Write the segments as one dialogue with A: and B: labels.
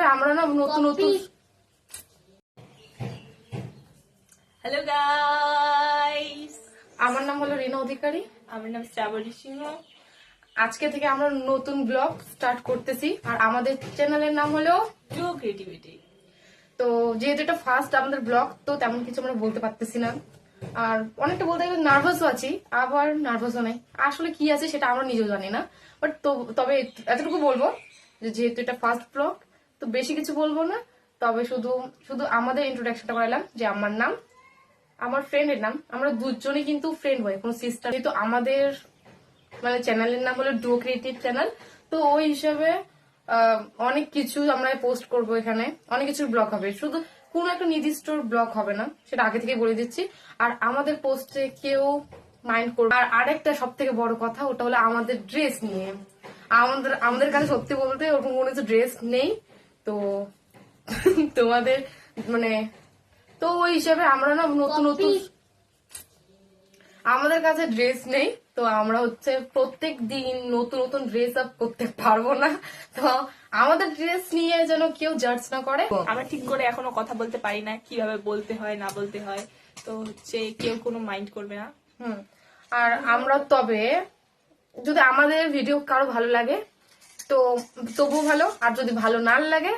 A: হিসাবে আমরা না নতুন নতুন
B: হ্যালো গাইস,
A: আমার নাম হলো রিনা অধিকারী।
B: আমার নাম শ্রাবণী সিংহ।
A: আজকে থেকে আমরা নতুন ব্লগ স্টার্ট করতেছি আর আমাদের চ্যানেলের নাম হলো
B: ডুও ক্রিয়েটিভিটি।
A: তো যেহেতু এটা ফার্স্ট আমাদের ব্লগ, তো তেমন কিছু আমরা বলতে পারতেছি না, আর অনেকটা বলতে গেলে নার্ভাসও আছি, আবার নার্ভাসও নাই। আসলে কি আছে সেটা আমরা নিজেও জানি না, বাট তবে এতটুকু বলবো যে যেহেতু এটা ফার্স্ট ব্লগ, তো বেশি কিছু বলবো না। তবে শুধু শুধু আমাদের ইন্ট্রোডাকশনটা করালাম যে আমার নাম, আমার ফ্রেন্ডের নাম, আমরা দুজনেই কিন্তু ফ্রেন্ড হই, কোনো সিস্টার। যেহেতু আমাদের মানে চ্যানেলের নাম হলো ডুও ক্রিয়েটিভ চ্যানেল, তো ওই হিসাবে অনেক কিছু আমরা পোস্ট করব, এখানে অনেক কিছুর ব্লগ হবে, শুধু কোনো একটা নির্দিষ্ট ব্লগ হবে না, সেটা আগে থেকে বলে দিচ্ছি। আর আমাদের পোস্টে কেউ মাইন্ড করবে। আর আরেকটা সব থেকে বড় কথা, ওটা হলো আমাদের ড্রেস নিয়ে। আমাদের কাছে সত্যি বলতে ওরকম কোনো কিছু ড্রেস নেই, তো তোমাদের মানে, তো ওই হিসাবে আমরা না নতুন নতুন, আমাদের কাছে ড্রেস নেই, তো আমরা হচ্ছে প্রত্যেক দিন নতুন নতুন ড্রেস আপ করতে পারবো না, তো আমাদের ড্রেস নিয়ে যেন কেউ জাজ না করে।
B: আমরা ঠিক করে এখনো কথা বলতে পারি না, কিভাবে বলতে হয় না বলতে হয়, তো হচ্ছে কেউ কোনো মাইন্ড করবে না।
A: আর আমরা তবে যদি আমাদের ভিডিও কারো ভালো লাগে তো তবুও ভালো, আর যদি ভালো না লাগে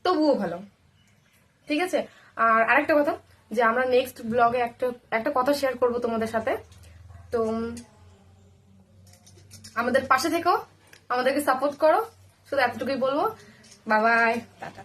A: তবুও ভালো, ঠিক আছে। আর আরেকটা কথা, যে আমরা নেক্সট ব্লগে একটা কথা শেয়ার করব তোমাদের সাথে, তো আমাদের পাশে থেকো, আমাদেরকে সাপোর্ট করো, শুধু এতটুকুই বলবো। Bye bye, tata.